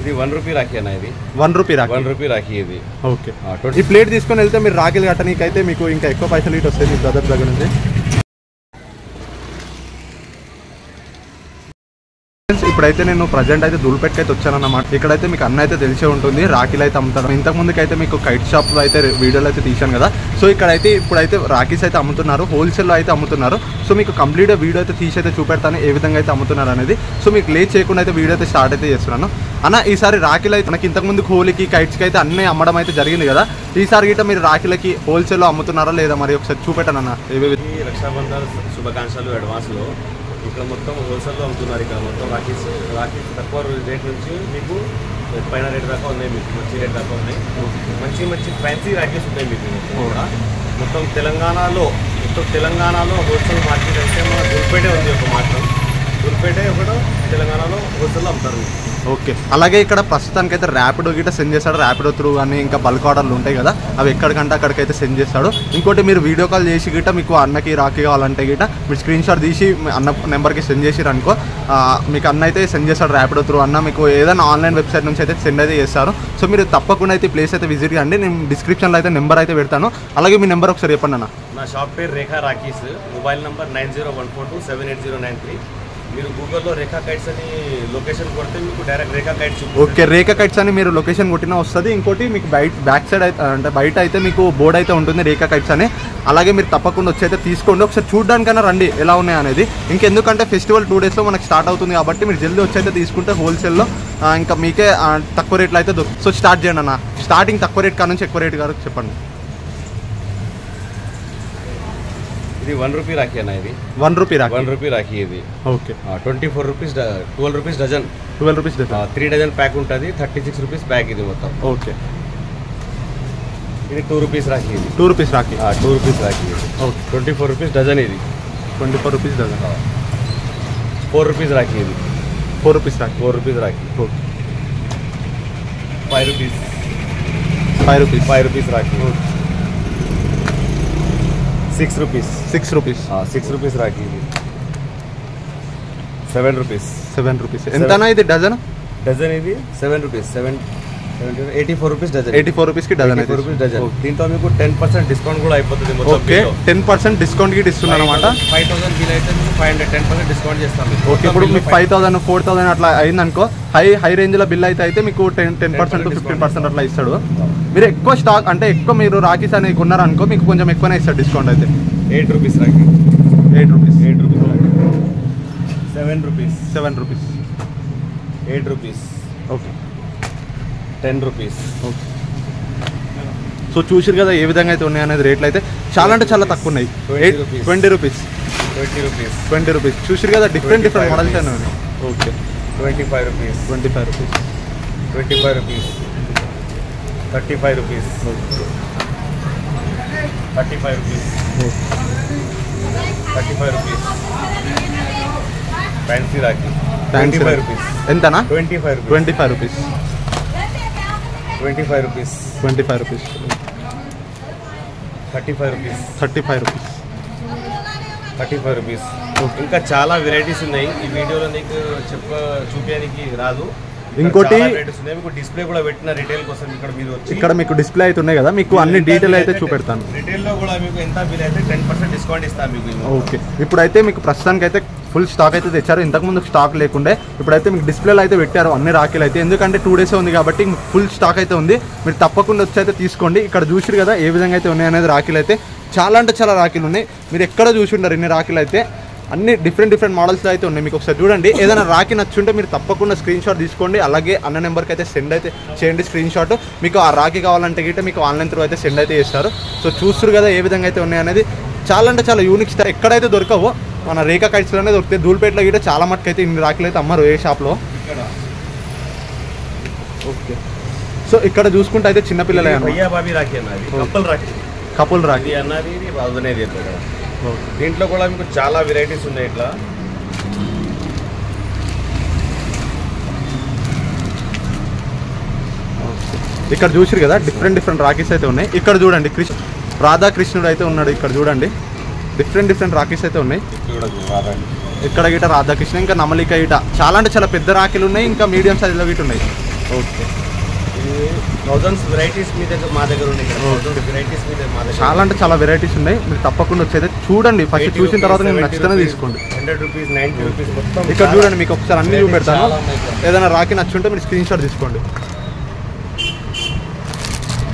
ఇది 1 రూపీ రాఖీ అన్న. ఇది 1 రూపీ రాఖీ. 1 రూపీ రాఖీ ఇది. ఓకే. ఈ ప్లేట్ తీసుకొని వెళ్తే మీరు రాఖీలు కట్టడానికి అయితే మీకు ఇంకా ఎక్కువ పైసలు ఇటు వస్తాయి మీ బ్రదర్ దగ్గర నుంచి. ఇప్పుడైతే నేను ప్రజెంట్ అయితే ధూళిపేటకి అయితే వచ్చానన్నమాట. ఇక్కడైతే మీకు అన్న అయితే తెలిసే ఉంటుంది, రాఖీలు అయితే అమ్ముతారు. ఇంతకు ముందుకు అయితే మీకు కైట్ షాప్లో అయితే వీడియోలో అయితే తీశాను కదా. సో ఇక్కడైతే ఇప్పుడైతే రాఖీస్ అయితే అమ్ముతున్నారు, హోల్సేల్లో అయితే అమ్ముతున్నారు. సో మీకు కంప్లీట్గా వీడియో అయితే తీసి అయితే చూపెడతాను ఏ విధంగా అయితే అమ్ముతున్నారు అనేది. సో మీకు లేట్ చేయకుండా అయితే వీడియో అయితే స్టార్ట్ అయితే చేస్తున్నాను అన్న. ఈసారి రాఖీలు అయితే మనకి ఇంతకుముందు హోలీకి కైట్స్కి అయితే అన్నీ అమ్మడం అయితే జరిగింది కదా. ఈసారి గిట్ట మీరు రాఖీలకి హోల్సేల్లో అమ్ముతున్నారా లేదా మరి ఒకసారి చూపెట్టాను అన్న. రక్షాబంధన్ శుభాకాంక్షలు అడ్వాన్స్లో. ఇక్కడ మొత్తం హోల్సేల్లో అమ్ముతున్నారు. ఇక్కడ మొత్తం రాఖీస్ తక్కువ రేట్ నుంచి మీకు పైన రేట్ దాకా ఉన్నాయి, మీకు మంచి రేట్ దాకా ఉన్నాయి. మంచి ఫ్యాన్సీ రాఖీస్ ఉన్నాయి మీకు మొత్తం తెలంగాణలో హోల్సేల్ మార్కెట్ అయితే మన ధూళిపేటే ఉంది ఒక మాత్రం. ధూళిపేటే ఒకటి తెలంగాణలో హోల్సేల్లో అమ్ముతారు. ఓకే. అలాగే ఇక్కడ ప్రస్తుతానికి అయితే ర్యాపిడో గిట్ట సెండ్ చేస్తాడు. ర్యాపిడో త్రూ కానీ ఇంకా బల్క్ ఆర్డర్లు ఉంటాయి కదా, అవి ఎక్కడికంటే అక్కడికైతే సెండ్ చేస్తాడు. ఇంకోటి మీరు వీడియో కాల్ చేసి గిట్ట మీకు అన్నకి రాఖీ కావాలంటే గిట్ట మీరు స్క్రీన్ షాట్ తీసి అన్న నెంబర్కి సెండ్ చేసిరు అనుకో, మీకు అన్న అయితే సెండ్ చేస్తాడు ర్యాపిడో త్రూ. అన్న మీకు ఏదైనా ఆన్లైన్ వెబ్సైట్ నుంచి అయితే సెండ్ అయితే చేస్తారు. సో మీరు తప్పకుండా అయితే ప్లేస్ అయితే విజిట్ చేయండి. నేను డిస్క్రిప్షన్లో అయితే నెంబర్ అయితే పెడతాను. అలాగే మీ నెంబర్ ఒకసారి చెప్పండి అన్న. నా షాప్ పేరు రేఖా రాఖీస్, మొబైల్ నెంబర్ 9014278093. మీరు గూగుల్లో రేఖా కైట్స్ అని లొకేషన్ కొడితే మీకు డైరెక్ట్ రేఖా కైట్స్. ఓకే. రేఖా కైట్స్ అని మీరు లొకేషన్ కొట్టినా వస్తుంది. ఇంకోటి మీకు బ్యాక్ సైడ్ అయితే అంటే బయట అయితే మీకు బోర్డు అయితే ఉంటుంది రేఖా కైట్స్ అని. అలాగే మీరు తప్పకుండా వచ్చి అయితే తీసుకోండి, ఒకసారి చూడడానికైనా రండి ఎలా ఉన్నాయి అనేది. ఇంకెందుకంటే ఫెస్టివల్ 2 డేస్లో మనకు స్టార్ట్ అవుతుంది కాబట్టి మీరు జల్దీ వచ్చి అయితే తీసుకుంటే హోల్సేల్లో ఇంకా మీకే తక్కువ రేట్లో అయితే దొరుకుతుంది. సో స్టార్ట్ చేయండి అన్న. స్టార్టింగ్ తక్కువ రేట్ కాడ నుంచి ఎక్కువ రేట్ గారు చెప్పండి. ఇది 1 రూపీ రాఖీ అన్న. ఇది 1 రూపీ రాఖీ. 1 రూపీ రాఖీ ఇది. Okay. 24 rupees 12 rupees dozen. 12 rupees dozen. 3 dozen pack ఉంటుంది. 36 రూపీస్ బ్యాగ్ ఇది మొత్తం. ఓకే. ఇది 2 రూపీస్ రాఖీ. ఇది 2 రూపీస్ రాఖీ. 2 రూపీస్ రాఖీ ఇది. ఓకే. 24 rupees dozen. ఇది 24 రూపీస్ డజన్. 4 రూపీస్ రాఖీ. ఇది 4 rupees rakhi. 4 rupees rakhi. Okay. 5 rupees. 5 rupees. 5 rupees rakhi. 6 rupees. 6 rupees. 6 rupees rakhi. ఇది 7 రూపీస్. 7 రూపీస్. ఎంతనా ఇది డజన్? డజన్ ఇది 7 రూపీస్. 84 rupees dozen. 84 రూపీస్కి డజన్. 84 rupees dozen. దీంట్లో మీకు 10% డిస్కౌంట్ కూడా అయిపోతుంది. ఓకే. 10% డిస్కౌంట్ కి ఇస్తున్నారు అనమాట. 5000 బిల్ అయితే 510% డిస్కౌంట్ చేస్తాం. ఓకే. ఇప్పుడు మీకు 5000 4000 అట్లా అయిందనుకో, హై రేంజ్ లో బిల్ అయితే మీకు 10% 15% అట్లా ఇస్తాడు. మీరు ఎక్కువ స్టాక్ అంటే ఎక్కువ మీరు రాఖీస్ అనేది కొన్నారనుకో మీకు కొంచెం ఎక్కువనే ఇస్తాడు డిస్కౌంట్ అయితే. 8 rupees Rakhi. 8 rupees. 8 rupees Rakhi. 7 rupees. 7 rupees. 8 rupees. Okay. 10 rupees. Okay. So చూసారు కదా ఏ విధంగా అయితే ఉన్నాయి అనేది. రేట్లు అయితే చాలా అంటే చాలా తక్కువ ఉన్నాయి. 20 రూపీస్. 20 రూపీస్. 20 రూపీస్. చూసారు కదా డిఫరెంట్ మోడల్స్ అనేవి. Okay. 25 rupees. 25 rupees. 25 rupees. 35 rupees. 35 rupees. 35 rupees. Fancy rakhi. 25 rupees. ఎంతనా? 25 rupees. 25 rupees. 25 rupees. 25 rupees. 35 rupees. 35 rupees. 35 rupees. ఇంకా చాలా వెరైటీస్ ఉన్నాయి. ఈ వీడియోలో నీకు చూపించడానికి రాదు. ఇంకోటి మీకు డిస్ప్లే కూడా పెట్టిన రిటైల్ కోసం ఇక్కడ మీకు డిస్ప్లే అయితే ఉన్నాయి కదా, మీకు అన్ని డీటెయిల్ అయితే చూపెడతాను. రిటైల్ లో కూడా మీకు ఎంత బిల్ అయితే 10% డిస్కౌంట్ ఇస్తాను మీకు. ఓకే. ఇప్పుడైతే మీకు ప్రస్తుతానికి అయితే ఫుల్ స్టాక్ అయితే తెచ్చారు. ఇంతకుముందు స్టాక్ లేకుండే, ఇప్పుడైతే మీకు డిస్ప్లేలో అయితే పెట్టారు అన్ని రాఖీలు అయితే. ఎందుకంటే 2 డేస్ ఉంది కాబట్టి ఫుల్ స్టాక్ అయితే ఉంది. మీరు తప్పకుండా వచ్చి అయితే తీసుకోండి. ఇక్కడ చూసిరు కదా ఏ విధంగా అయితే ఉన్నాయి అనేది. రాఖీలు అయితే చాలా అంటే చాలా రాఖీలు ఉన్నాయి. మీరు ఎక్కడ చూసి ఉండరు ఇన్ని రాఖీలు అయితే. అన్ని డిఫరెంట్ మోడల్స్లో అయితే ఉన్నాయి. మీకు ఒకసారి చూడండి. ఏదైనా రాఖీ నచ్చుంటే మీరు తప్పకుండా స్క్రీన్ షాట్ తీసుకోండి. అలాగే అన్న నెంబర్కి అయితే సెండ్ అయితే చేయండి స్క్రీన్ షాట్. మీకు ఆ రాఖీ కావాలంటే గిట్ట మీకు ఆన్లైన్ త్రూ అయితే సెండ్ అయితే చేస్తారు. సో చూస్తారు కదా ఏ విధంగా అయితే ఉన్నాయి అనేది. చాలా అంటే చాలా యూనిక్ స్టార్. ఎక్కడైతే దొరకవో మన రేఖా కైట్స్లోనే దొరుకుతాయి. ధూళిపేటలో గిట్ట చాలా మటుకు అయితే ఇన్ని రాఖీలు అయితే అమ్మరు ఏ షాప్లో. ఓకే. సో ఇక్కడ చూసుకుంటే అయితే చిన్నపిల్లలే బాబీ రాఖీ అన్నది కపుల్ రాఖీ అన్నది. దీంట్లో కూడా మీకు చాలా వెరైటీస్ ఉన్నాయి. ఇట్లా ఇక్కడ చూసిరు కదా డిఫరెంట్ రాఖీస్ అయితే ఉన్నాయి. ఇక్కడ చూడండి రాధాకృష్ణుడు అయితే ఉన్నాడు. ఇక్కడ చూడండి డిఫరెంట్ రాఖీస్ అయితే ఉన్నాయి. ఇక్కడ గిట్ట రాధాకృష్ణ, ఇంకా నమలిక గిట్ట చాలా అంటే చాలా పెద్ద రాఖీలు ఉన్నాయి. ఇంకా మీడియం సైజులో గిట్ట ఉన్నాయి. ఓకే. ఇది థౌజండ్స్ వెరైటీస్ మీ దగ్గర మా దగ్గర ఉన్నాయి. వెరైటీస్ మీ దగ్గర మా దగ్గర చాలా అంటే చాలా వెరైటీస్ ఉన్నాయి. మీరు తప్పకుండా వచ్చేది చూడండి. ఫస్ట్ చూసిన తర్వాత నేను నచ్చితేనే తీసుకోండి. 100 రూపీస్, 90 రూపీస్ మొత్తం ఇక్కడ చూడండి, మీకు ఒకసారి అన్ని చూపెడతాను. ఏదైనా రాఖీ నచ్చుంటే మీరు స్క్రీన్ షాట్ తీసుకోండి.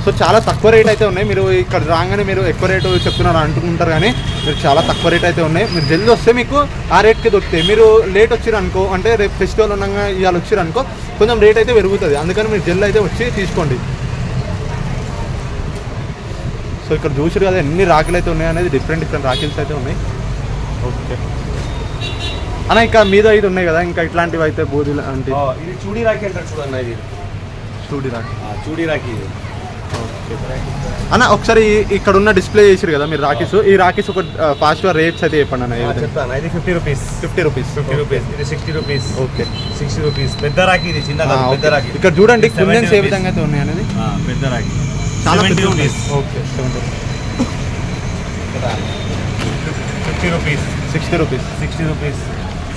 సో చాలా తక్కువ రేట్ అయితే ఉన్నాయి. మీరు ఇక్కడ రాగానే మీరు ఎక్కువ రేటు చెప్తున్నారు అంటుకుంటారు, కానీ మీరు చాలా తక్కువ రేట్ అయితే ఉన్నాయి. మీరు జల్దీ వస్తే మీకు ఆ రేట్కి దొరుకుతాయి. మీరు లేట్ వచ్చిరనుకో, అంటే రేపు ఫెస్టివల్ ఉండగా ఇవాళ వచ్చిరనుకో కొంచెం రేట్ అయితే పెరుగుతుంది. అందుకని మీరు జల్దీ అయితే వచ్చి తీసుకోండి. సో ఇక్కడ చూసారు కదా ఎన్ని రాఖీలు అయితే ఉన్నాయి అనేది, డిఫరెంట్ రాఖీల్స్ అయితే ఉన్నాయి. ఓకే అన్న, ఇంకా మీద ఇది ఉన్నాయి కదా, ఇంకా ఇట్లాంటివి అయితే బూదీలు అంటే ఇది చూడీ రాఖీ అంటారు చూడన్న. ఇది చూడీ రాఖీ, చూడీ రాఖీ ఇది. అన్న ఒకసారి ఇక్కడ ఉన్న డిస్ప్లే చేసారు కదా మీరు రాఖీస్, ఈ రాఖీస్ ఒక ఫాస్ట్గా రేట్స్ అయితే చెప్పండి అన్న. చెప్తాను. ఇది 50 రూపీస్, 50 రూపీస్, 50 రూపీస్. ఇది 60 రూపీస్. Okay, 60 rupees. పెద్ద రాఖీ ఇది, చిన్న పెద్ద రాఖీ. ఇక్కడ చూడండి కుందన్స్ ఏ విధంగా అయితే ఉన్నాయి అనేది. పెద్ద రాఖీ చాలా 70 rupees. Okay, 70 50 rupees, 60 rupees, 60 rupees,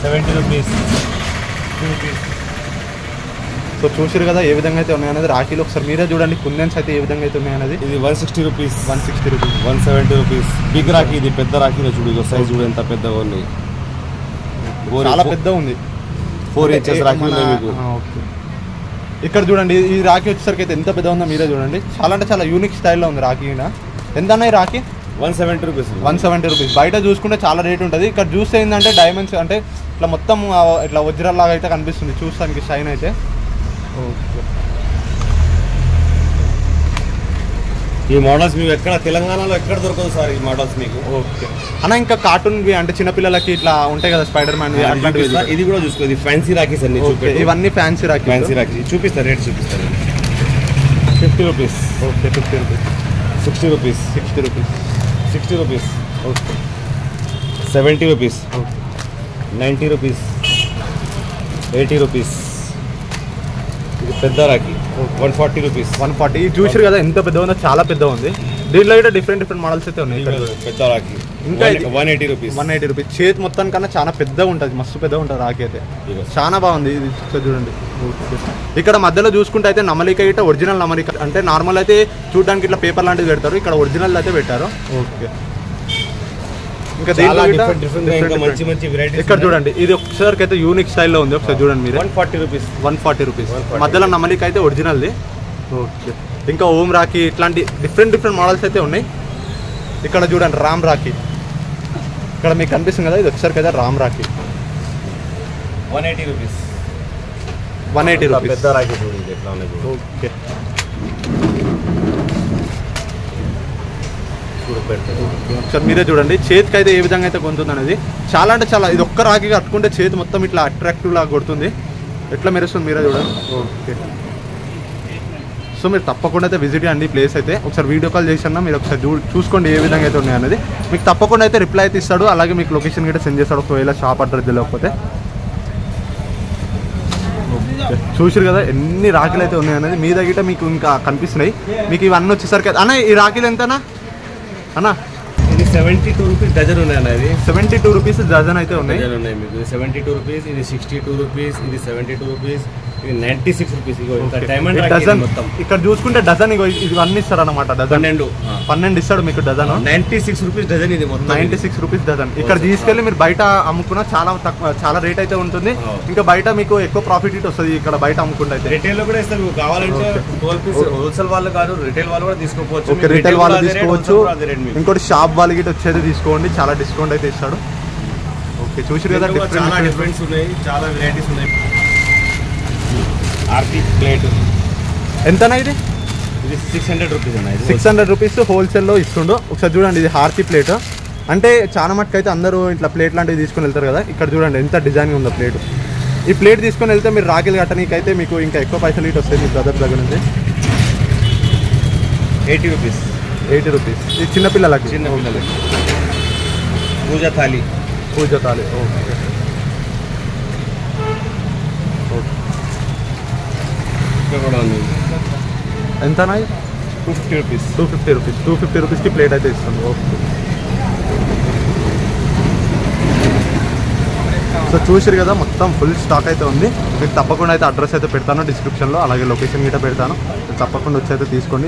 70 rupees, 50 rupees. So చూసారు కదా ఏ విధంగా అయితే ఉన్నాయి అనేది రాఖీలు. ఒకసారి మీరే చూడండి కుందన్స్ అయితే ఏ విధంగా అయితే ఉన్నాయి అనేది. ఇది 160 rupees, 160 rupees, 170 rupees. Big rakhi ఇది, పెద్ద రాఖీలో చూడు సైజ్ చూడు ఎంత పెద్దగా ఉన్నాయి. చాలా పెద్ద ఉంది, 4 ఇంచెస్ రాఖీ ఉన్నాయి మీకు. ఓకే, ఇక్కడ చూడండి ఈ రాఖీ వచ్చేసరికి అయితే ఎంత పెద్ద ఉందో మీరే చూడండి. చాలా అంటే చాలా యూనిక్ స్టైల్లో ఉంది రాఖీ. ఎంత అన్నాయి రాఖీ? 170 rupees, 170 rupees. బయట చూసుకుంటే చాలా రేట్ ఉంటుంది. ఇక్కడ చూస్తే ఏంటంటే డైమండ్స్ అంటే ఇట్లా మొత్తం ఇట్లా వజ్రాల్లాగా అయితే కనిపిస్తుంది చూస్తానికి షైన్ అయితే. ఓకే, ఈ మోడల్స్ మీకు ఎక్కడ తెలంగాణలో ఎక్కడ దొరకదు సార్ ఈ మోడల్స్ మీకు. ఓకే అన్న, ఇంకా కార్టూన్వి అంటే చిన్నపిల్లలకి ఇట్లా ఉంటాయి కదా స్పైడర్ మ్యాన్, ఇది కూడా చూసుకో. ఇది ఫ్యాన్సీ రాఖీస్ అన్ని. ఇవన్నీ ఫ్యాన్సీ రాఖీ. ఫ్యాన్సీ రాఖీ చూపిస్తా, రేట్ చూపిస్తాను. 50 rupees. Okay, 50 rupees, 60 rupees, 60 rupees, 60 rupees. Okay, 70 rupees, okay, 90 rupees, 80 rupees. ఇది పెద్ద రాఖీ 140 రూపీస్, 140. ఇది చూసారు కదా ఎంత పెద్ద ఉందో, చాలా పెద్ద ఉంది. దీంట్లో అయితే డిఫరెంట్ మోడల్స్ అయితే ఉన్నాయి. పెద్ద రాఖీ ఇంకా 180 రూపీస్, 180 రూపీస్. చేతి మొత్తం కన్నా చాలా పెద్దగా ఉంటుంది, మస్తు పెద్దగా ఉంటుంది రాఖీ అయితే. చాలా బాగుంది ఇది చూడండి. ఇక్కడ మధ్యలో చూసుకుంటే అయితే నమలిక ఇట్లా ఒరిజినల్ నమలిక, అంటే నార్మల్ అయితే చూడడానికి ఇట్లా పేపర్ లాంటివి పెడతారు, ఇక్కడ ఒరిజినల్ అయితే పెట్టారు. ఓకే, ఇంకా మంచి మంచి వెరైటీస్ ఇక్కడ చూడండి. ఇది ఒకసారికి అయితే యూనిక్ స్టైల్లో ఉంది, ఒకసారి చూడండి మీరు. 140 రూపీస్, 140 రూపీస్. మధ్యలో నమలిక అయితే ఒరిజినల్ది. ఓకే, ఇంకా ఓం రాఖీ ఇట్లాంటి డిఫరెంట్ మోడల్స్ అయితే ఉన్నాయి. ఇక్కడ చూడండి రామ్ రాఖీ, ఇక్కడ మీకు కనిపిస్తుంది కదా, ఇది ఒకసారికి అయితే రామ్ రాఖీ 180 రూపీస్, 180 రూపీస్. పెద్ద రాఖీ చూడండి ఎట్లా ఉన్నాయి. ఓకే, ఒకసారి మీరే చూడండి చేతికి అయితే ఏ విధంగా అయితే కొంటుంది అనేది. చాలా అంటే చాలా, ఇది ఒక్క రాఖీ కట్టుకుంటే చేతి మొత్తం ఇట్లా అట్రాక్టివ్ లాగా కొడుతుంది, ఎట్లా మెరుస్తుంది మీరే చూడండి. ఓకే, సో మీరు తప్పకుండా అయితే విజిట్ చేయండి ప్లేస్ అయితే. ఒకసారి వీడియో కాల్ చేసినా మీరు ఒకసారి చూసుకోండి ఏ విధంగా అయితే ఉన్నాయి అనేది. మీకు తప్పకుండా అయితే రిప్లై అయితే ఇస్తాడు, అలాగే మీకు లొకేషన్ కూడా సెండ్ చేస్తాడు ఒకవేళ షాప్ అడ్రస్ తెలియకపోతే. చూసారు కదా ఎన్ని రాఖీలు అయితే ఉన్నాయి అనేది. మీ దగ్గర మీకు ఇంకా కనిపిస్తున్నాయి. మీకు ఇవన్నీ వచ్చేసరికి అన్న ఈ రాఖీలు ఎంతనా అన్న? ఇది 72 రూపీస్ డజన్ ఉన్నాయి అన్న. ఇది 72 రూపీస్ డజన్ అయితే ఉన్నాయి. మీకు 72 రూపీస్, ఇది 62 రూపీస్, ఇది 72 రూపీస్, ఇది 96 రూపీస్. డైమండ్ డజన్ మొత్తం ఇక్కడ చూసుకుంటే డజన్ ఇవన్నీ ఇస్తారు అనమాట. డజన్ 12 ఇస్తాడు మీకు డజన్. 96 rupees dozen. ఇది మొత్తం 96 రూపీస్ డజన్. ఇక్కడ తీసుకెళ్ళి మీరు బయట అమ్ముకున్నా చాలా తక్కువ, చాలా రేట్ అయితే ఉంటుంది. ఇంకా బయట మీకు ఎక్కువ ప్రాఫిట్ ఇట్ వస్తుంది ఇక్కడ బయట అమ్ముకుంటే అయితే. రిటైల్ లో కూడా ఇస్తారు మీకు కావాలంటే. 12 పీస్ హోల్సేల్ వాళ్ళు కాదు, రిటైల్ వాళ్ళు కూడా తీసుకోవచ్చు. ఓకే, రిటైల్ వాళ్ళు తీసుకోవచ్చు. ఇంకోటి షాప్ వాళ్ళకి వచ్చేది తీసుకోండి, చాలా డిస్కౌంట్ అయితే ఇస్తాడు. ఓకే, చూసారు కదా చాలా డిఫరెంట్స్ ఉన్నాయి, చాలా వెరైటీస్ ఉన్నాయి. ఆర్టీ ప్లేట్ ఎంతనా ఇది? ఇది 600 రూపీస్ అన్న. 600 రూపీస్ హోల్సేల్లో ఇస్తుండు. ఒకసారి చూడండి, ఇది హార్తీ ప్లేట్. అంటే చాలా మటుకు అయితే అందరూ ఇట్లా ప్లేట్ లాంటివి తీసుకొని వెళ్తారు కదా. ఇక్కడ చూడండి ఎంత డిజైన్ ఉందో ప్లేట్. ఈ ప్లేట్ తీసుకొని వెళ్తే మీరు రాఖీలు కట్టనీకైతే మీకు ఇంకా ఎక్కువ పైసలు ఇటు వస్తాయి మీ బ్రదర్ దగ్గర నుంచి. 80 రూపీస్, 80 రూపీస్. ఇది చిన్నపిల్లలకి, పూజా థాలి, పూజా థాలి. ఓకే, కూడా ఉంది. ఎంతనా? 250 రూపీస్, 250 రూపీస్. 250 రూపీస్కి ప్లేట్ అయితే ఇస్తాను. ఓకే, సో చూసిరు కదా మొత్తం ఫుల్ స్టాక్ అయితే ఉంది. మీకు తప్పకుండా అయితే అడ్రస్ అయితే పెడతాను డిస్క్రిప్షన్లో, అలాగే లొకేషన్ గిట్ట పెడతాను. తప్పకుండా వచ్చి అయితే తీసుకోండి.